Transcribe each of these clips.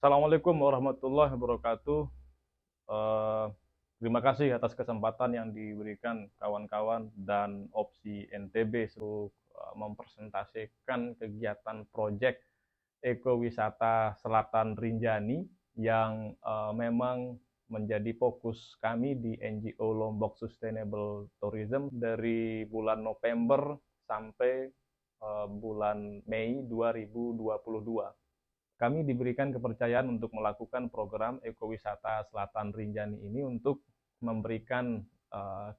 Assalamualaikum warahmatullahi wabarakatuh. Eh, Terima kasih atas kesempatan yang diberikan kawan-kawan dan Opsi NTB untuk mempresentasikan kegiatan proyek ekowisata Selatan Rinjani yang memang menjadi fokus kami di NGO Lombok Sustainable Tourism dari bulan November sampai bulan Mei 2022. Kami diberikan kepercayaan untuk melakukan program ekowisata Selatan Rinjani ini untuk memberikan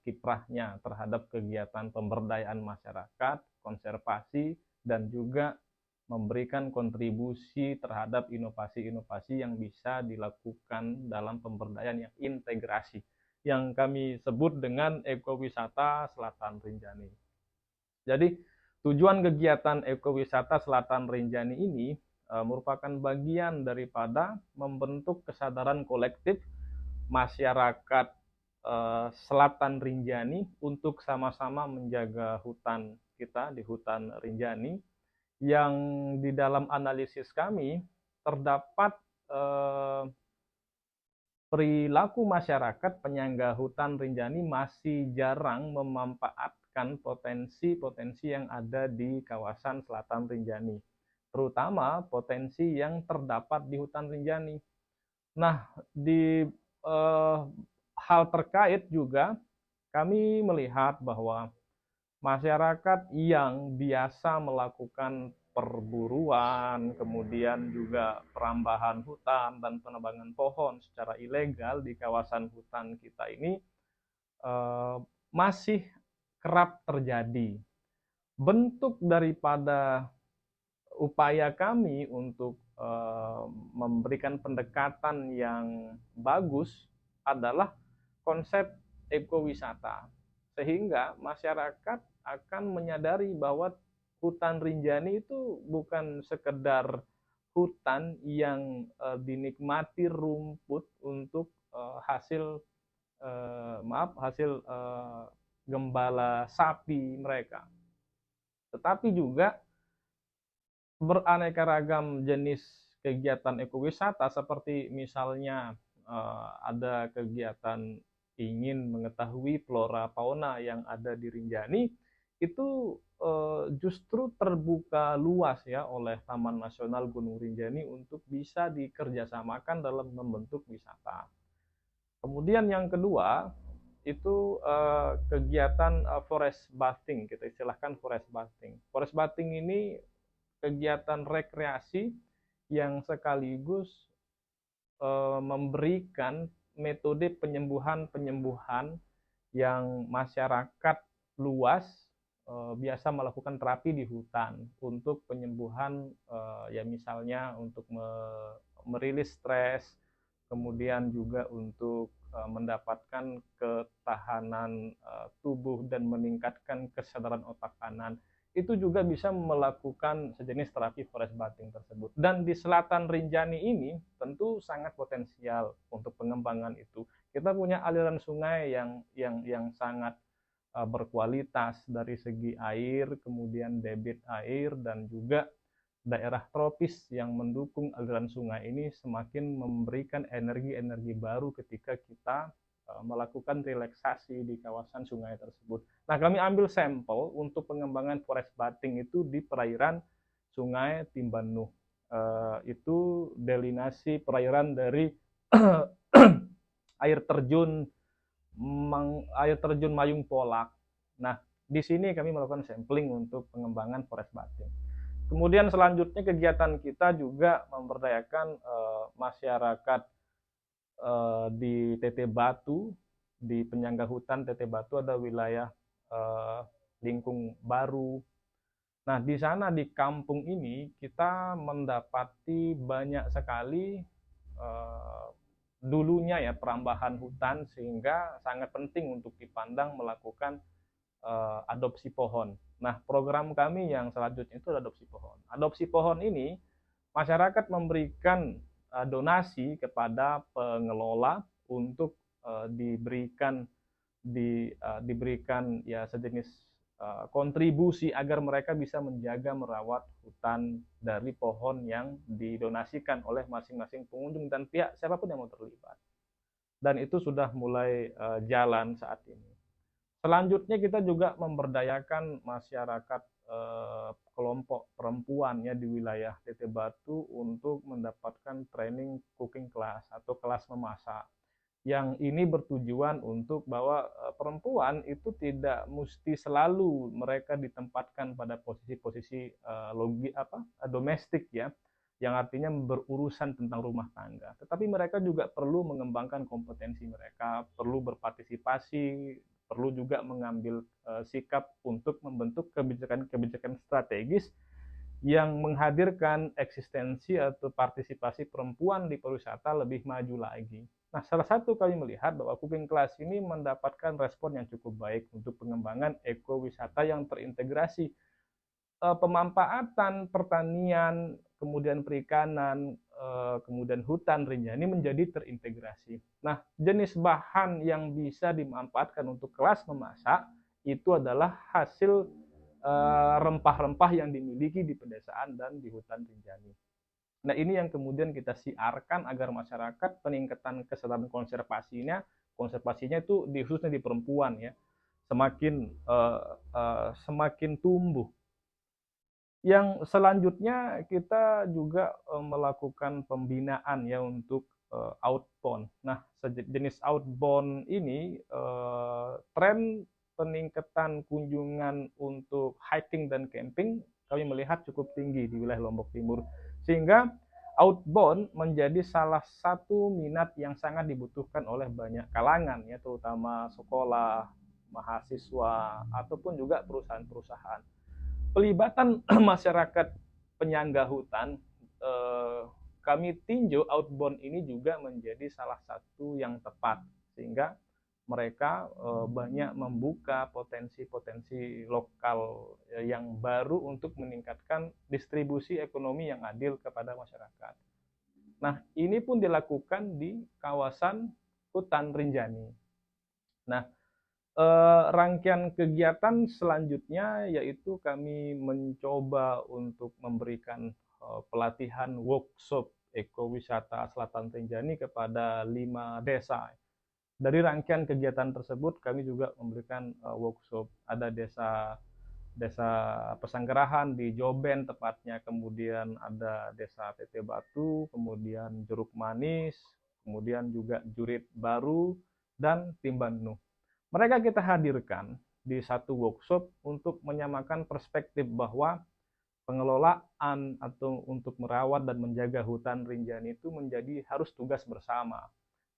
kiprahnya terhadap kegiatan pemberdayaan masyarakat, konservasi, dan juga memberikan kontribusi terhadap inovasi-inovasi yang bisa dilakukan dalam pemberdayaan yang integrasi, yang kami sebut dengan ekowisata Selatan Rinjani. Jadi tujuan kegiatan ekowisata Selatan Rinjani ini merupakan bagian daripada membentuk kesadaran kolektif masyarakat Selatan Rinjani untuk sama-sama menjaga hutan kita di hutan Rinjani, yang di dalam analisis kami terdapat perilaku masyarakat penyangga hutan Rinjani masih jarang memanfaatkan potensi-potensi yang ada di kawasan Selatan Rinjani, terutama potensi yang terdapat di hutan Rinjani. Nah, di hal terkait juga kami melihat bahwa masyarakat yang biasa melakukan perburuan, kemudian juga perambahan hutan dan penebangan pohon secara ilegal di kawasan hutan kita ini masih kerap terjadi. Bentuk daripada upaya kami untuk memberikan pendekatan yang bagus adalah konsep ekowisata, sehingga masyarakat akan menyadari bahwa hutan Rinjani itu bukan sekedar hutan yang dinikmati rumput untuk hasil gembala sapi mereka, tetapi juga beraneka ragam jenis kegiatan ekowisata, seperti misalnya ada kegiatan ingin mengetahui flora fauna yang ada di Rinjani, itu justru terbuka luas ya oleh Taman Nasional Gunung Rinjani untuk bisa dikerjasamakan dalam membentuk wisata. Kemudian yang kedua itu kegiatan forest bathing, kita istilahkan forest bathing. Forest bathing ini kegiatan rekreasi yang sekaligus memberikan metode penyembuhan yang masyarakat luas biasa melakukan terapi di hutan untuk penyembuhan, ya misalnya untuk merilis stres, kemudian juga untuk mendapatkan ketahanan tubuh dan meningkatkan kesadaran otak kanan. Itu juga bisa melakukan sejenis terapi forest bathing tersebut. Dan di Selatan Rinjani ini tentu sangat potensial untuk pengembangan itu. Kita punya aliran sungai yang sangat berkualitas dari segi air, kemudian debit air, dan juga daerah tropis yang mendukung aliran sungai ini semakin memberikan energi-energi baru ketika kita melakukan relaksasi di kawasan sungai tersebut. Nah, kami ambil sampel untuk pengembangan forest bathing itu di perairan Sungai Timbanuh. Itu delinasi perairan dari air terjun Mayung Polak. Nah, di sini kami melakukan sampling untuk pengembangan forest bathing. Kemudian selanjutnya kegiatan kita juga memberdayakan masyarakat di TT Batu, di penyangga hutan TT Batu ada wilayah Lingkung Baru. Nah, di sana di kampung ini kita mendapati banyak sekali dulunya ya perambahan hutan, sehingga sangat penting untuk dipandang melakukan adopsi pohon. Nah, program kami yang selanjutnya itu adopsi pohon. Adopsi pohon ini masyarakat memberikan donasi kepada pengelola untuk diberikan ya sejenis kontribusi agar mereka bisa menjaga merawat hutan dari pohon yang didonasikan oleh masing-masing pengunjung dan pihak siapapun yang mau terlibat. Dan itu sudah mulai jalan saat ini. Selanjutnya kita juga memberdayakan masyarakat kelompok perempuan ya di wilayah Teteh Batu untuk mendapatkan training cooking class atau kelas memasak. Yang ini bertujuan untuk bahwa perempuan itu tidak mesti selalu mereka ditempatkan pada posisi-posisi domestik ya, yang artinya berurusan tentang rumah tangga. Tetapi mereka juga perlu mengembangkan kompetensi mereka, perlu berpartisipasi, perlu juga mengambil sikap untuk membentuk kebijakan-kebijakan strategis yang menghadirkan eksistensi atau partisipasi perempuan di pariwisata lebih maju lagi. Nah, salah satu kami melihat bahwa cooking class ini mendapatkan respon yang cukup baik untuk pengembangan ekowisata yang terintegrasi. Pemanfaatan pertanian, kemudian perikanan, kemudian hutan Rinjani menjadi terintegrasi. Nah, jenis bahan yang bisa dimanfaatkan untuk kelas memasak itu adalah hasil rempah-rempah yang dimiliki di pedesaan dan di hutan Rinjani. Nah, ini yang kemudian kita siarkan agar masyarakat peningkatan kesadaran konservasinya itu khususnya di perempuan ya, semakin tumbuh. Yang selanjutnya kita juga melakukan pembinaan ya untuk outbound. Nah, jenis outbound ini tren peningkatan kunjungan untuk hiking dan camping kami melihat cukup tinggi di wilayah Lombok Timur, sehingga outbound menjadi salah satu minat yang sangat dibutuhkan oleh banyak kalangan ya, terutama sekolah, mahasiswa ataupun juga perusahaan-perusahaan. Pelibatan masyarakat penyangga hutan, kami tinjau outbound ini juga menjadi salah satu yang tepat, sehingga mereka banyak membuka potensi-potensi lokal yang baru untuk meningkatkan distribusi ekonomi yang adil kepada masyarakat. Nah, ini pun dilakukan di kawasan hutan Rinjani. Nah, rangkaian kegiatan selanjutnya yaitu kami mencoba untuk memberikan pelatihan workshop ekowisata Selatan Rinjani kepada 5 desa. Dari rangkaian kegiatan tersebut kami juga memberikan workshop. Ada desa Pesanggerahan di Joben tepatnya, kemudian ada desa Teteh Batu, kemudian Jeruk Manis, kemudian juga Jurit Baru dan Timbanu. Mereka kita hadirkan di satu workshop untuk menyamakan perspektif bahwa pengelolaan atau untuk merawat dan menjaga hutan Rinjani itu menjadi harus tugas bersama.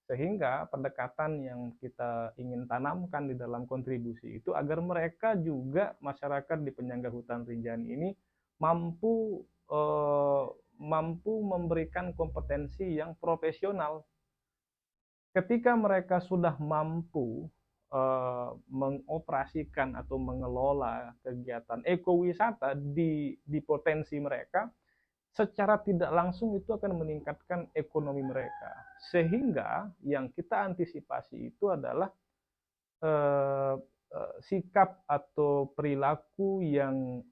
Sehingga pendekatan yang kita ingin tanamkan di dalam kontribusi itu agar mereka juga masyarakat di penyangga hutan Rinjani ini mampu memberikan kompetensi yang profesional. Ketika mereka sudah mampu mengoperasikan atau mengelola kegiatan ekowisata di potensi mereka, secara tidak langsung itu akan meningkatkan ekonomi mereka. Sehingga yang kita antisipasi itu adalah sikap atau perilaku yang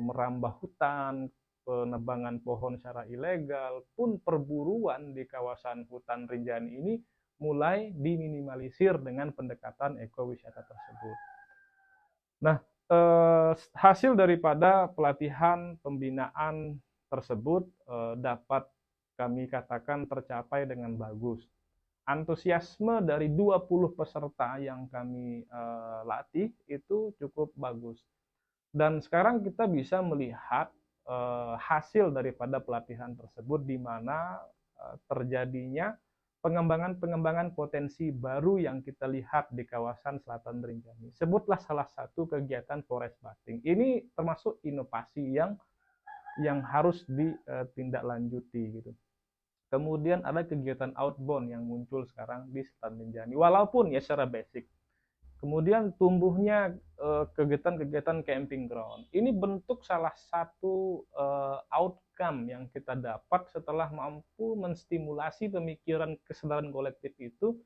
merambah hutan, penebangan pohon secara ilegal, pun perburuan di kawasan hutan Rinjani ini mulai diminimalisir dengan pendekatan ekowisata tersebut. Nah, hasil daripada pelatihan pembinaan tersebut dapat kami katakan tercapai dengan bagus. Antusiasme dari 20 peserta yang kami latih itu cukup bagus. Dan sekarang kita bisa melihat hasil daripada pelatihan tersebut, di mana terjadinya pengembangan potensi baru yang kita lihat di kawasan Selatan Rinjani. Sebutlah salah satu kegiatan forest bathing. Ini termasuk inovasi yang harus ditindaklanjuti gitu. Kemudian ada kegiatan outbound yang muncul sekarang di Selatan Rinjani, walaupun ya secara basic. Kemudian tumbuhnya kegiatan-kegiatan camping ground. Ini bentuk salah satu outcome yang kita dapat setelah mampu menstimulasi pemikiran kesadaran kolektif itu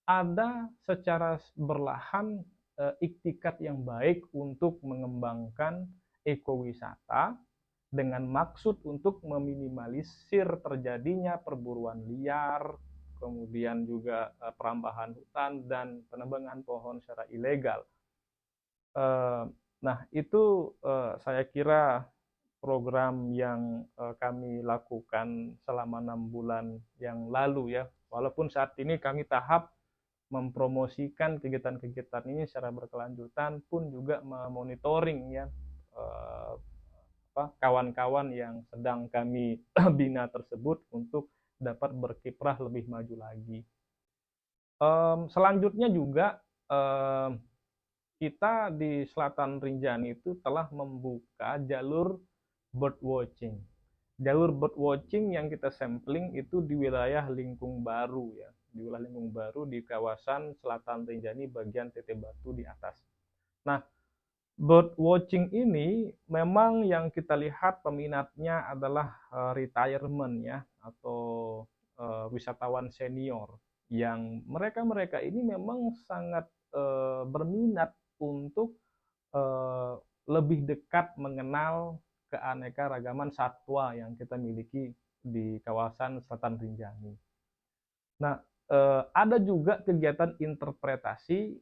ada secara berlahan iktikat yang baik untuk mengembangkan ekowisata dengan maksud untuk meminimalisir terjadinya perburuan liar, kemudian juga perambahan hutan dan penebangan pohon secara ilegal. Nah, itu saya kira program yang kami lakukan selama 6 bulan yang lalu ya. Walaupun saat ini kami tahap mempromosikan kegiatan-kegiatan ini secara berkelanjutan pun juga memonitoring ya kawan-kawan yang sedang kami bina tersebut untuk dapat berkiprah lebih maju lagi. Selanjutnya juga kita di Selatan Rinjani itu telah membuka jalur bird watching. Jalur bird watching yang kita sampling itu di wilayah Lingkung Baru ya, di wilayah Lingkung Baru di kawasan Selatan Rinjani bagian Teteh Batu di atas. Nah, bird watching ini memang yang kita lihat peminatnya adalah retirement ya, atau wisatawan senior yang mereka ini memang sangat berminat untuk lebih dekat mengenal keanekaragaman satwa yang kita miliki di kawasan Selatan Rinjani. Nah, ada juga kegiatan interpretasi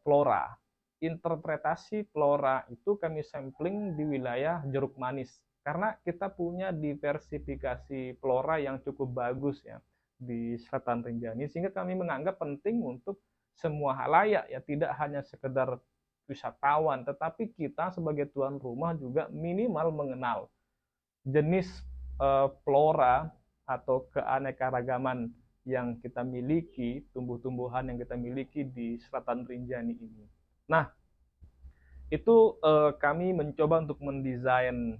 flora. Interpretasi flora itu kami sampling di wilayah Jeruk Manis karena kita punya diversifikasi flora yang cukup bagus ya di Selatan Rinjani, sehingga kami menganggap penting untuk semua halayak ya, tidak hanya sekedar wisatawan, tetapi kita sebagai tuan rumah juga minimal mengenal jenis flora atau keanekaragaman yang kita miliki, tumbuh-tumbuhan yang kita miliki di Selatan Rinjani ini. Nah, itu kami mencoba untuk mendesain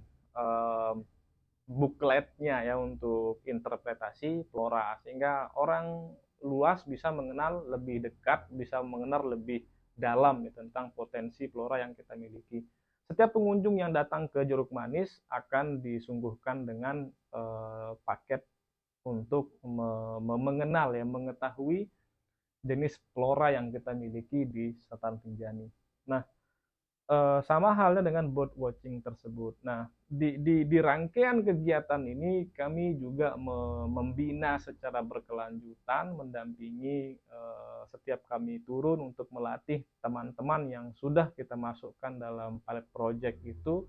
bukletnya ya untuk interpretasi flora, sehingga orang luas bisa mengenal lebih dekat, bisa mengenal lebih dalam ya, tentang potensi flora yang kita miliki. Setiap pengunjung yang datang ke Jeruk Manis akan disungguhkan dengan paket untuk mengenal ya, mengetahui jenis flora yang kita miliki di Selatan Rinjani. Nah, sama halnya dengan bird watching tersebut. Nah, di rangkaian kegiatan ini kami juga membina secara berkelanjutan, mendampingi setiap kami turun untuk melatih teman-teman yang sudah kita masukkan dalam pilot project itu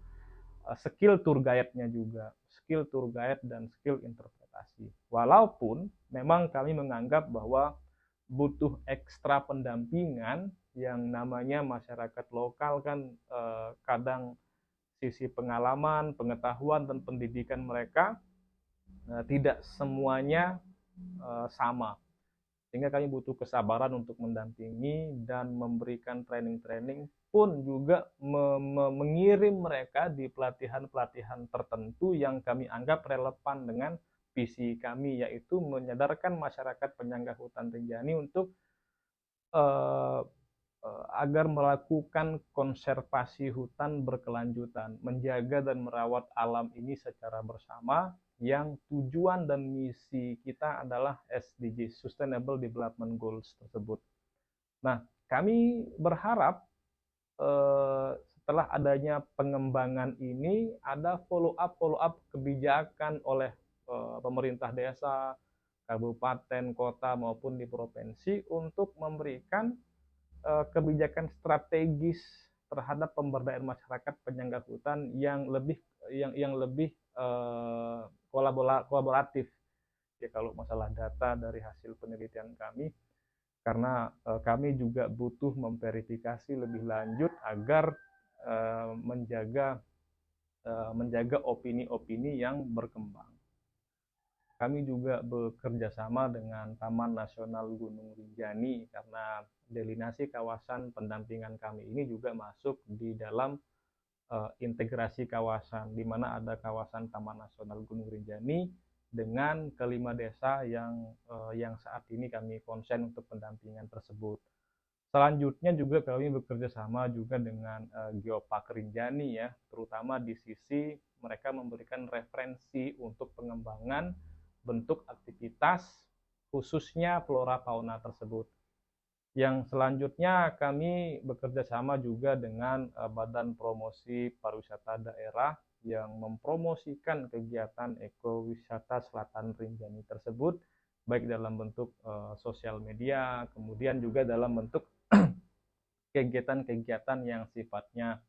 skill tour guide-nya juga, skill tour guide dan skill interpretasi. Walaupun memang kami menganggap bahwa butuh ekstra pendampingan, yang namanya masyarakat lokal kan kadang sisi pengalaman, pengetahuan dan pendidikan mereka tidak semuanya sama, sehingga kami butuh kesabaran untuk mendampingi dan memberikan training-training, pun juga mengirim mereka di pelatihan-pelatihan tertentu yang kami anggap relevan dengan visi kami, yaitu menyadarkan masyarakat penyangga hutan Rinjani untuk agar melakukan konservasi hutan berkelanjutan, menjaga dan merawat alam ini secara bersama, yang tujuan dan misi kita adalah SDG, Sustainable Development Goals tersebut. Nah, kami berharap setelah adanya pengembangan ini ada follow up kebijakan oleh pemerintah desa, kabupaten, kota maupun di provinsi untuk memberikan kebijakan strategis terhadap pemberdayaan masyarakat penyangga hutan yang lebih kolaboratif ya, kalau masalah data dari hasil penelitian kami, karena kami juga butuh memverifikasi lebih lanjut agar menjaga opini-opini yang berkembang. Kami juga bekerja sama dengan Taman Nasional Gunung Rinjani karena delinasi kawasan pendampingan kami ini juga masuk di dalam integrasi kawasan, di mana ada kawasan Taman Nasional Gunung Rinjani dengan kelima desa yang saat ini kami konsen untuk pendampingan tersebut. Selanjutnya juga kami bekerja sama juga dengan Geopark Rinjani ya, terutama di sisi mereka memberikan referensi untuk pengembangan bentuk aktivitas khususnya flora fauna tersebut. Yang selanjutnya kami bekerja sama juga dengan Badan Promosi Pariwisata Daerah yang mempromosikan kegiatan ekowisata Selatan Rinjani tersebut, baik dalam bentuk sosial media, kemudian juga dalam bentuk kegiatan-kegiatan yang sifatnya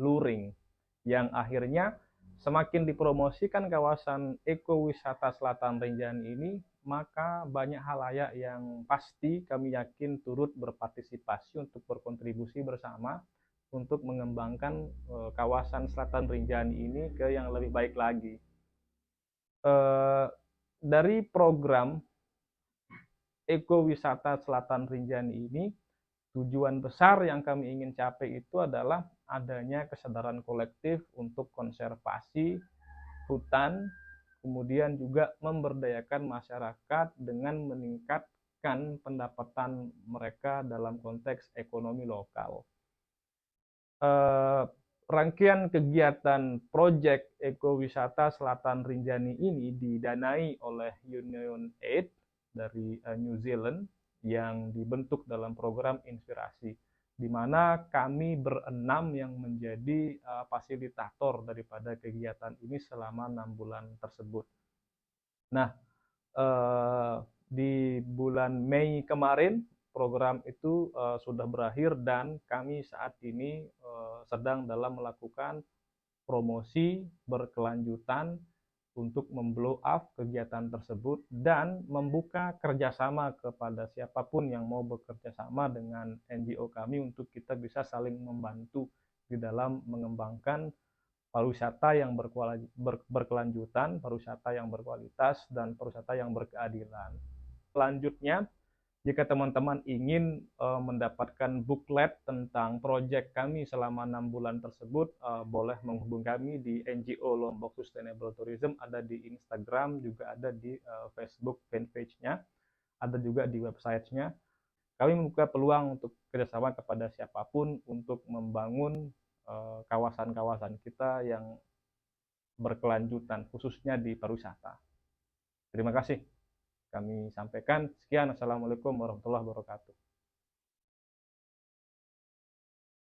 luring, yang akhirnya semakin dipromosikan kawasan ekowisata Selatan Rinjani ini, maka banyak halayak yang pasti kami yakin turut berpartisipasi untuk berkontribusi bersama untuk mengembangkan kawasan Selatan Rinjani ini ke yang lebih baik lagi. Dari program ekowisata Selatan Rinjani ini, tujuan besar yang kami ingin capai itu adalah adanya kesadaran kolektif untuk konservasi hutan, kemudian juga memberdayakan masyarakat dengan meningkatkan pendapatan mereka dalam konteks ekonomi lokal. Rangkaian kegiatan proyek ekowisata Selatan Rinjani ini didanai oleh Union Aid dari New Zealand yang dibentuk dalam program Inspirasi, di mana kami berenam yang menjadi fasilitator daripada kegiatan ini selama 6 bulan tersebut. Nah, di bulan Mei kemarin program itu sudah berakhir dan kami saat ini sedang dalam melakukan promosi berkelanjutan untuk memblow up kegiatan tersebut dan membuka kerjasama kepada siapapun yang mau bekerja sama dengan NGO kami untuk kita bisa saling membantu di dalam mengembangkan pariwisata yang berkelanjutan, pariwisata yang berkualitas, dan pariwisata yang berkeadilan. Selanjutnya, jika teman-teman ingin mendapatkan booklet tentang proyek kami selama 6 bulan tersebut, boleh menghubungi kami di NGO Lombok Sustainable Tourism, ada di Instagram, juga ada di Facebook fanpage-nya, ada juga di website-nya. Kami membuka peluang untuk kerjasama kepada siapapun untuk membangun kawasan-kawasan kita yang berkelanjutan, khususnya di pariwisata. Terima kasih kami sampaikan. Sekian, Assalamualaikum warahmatullahi wabarakatuh.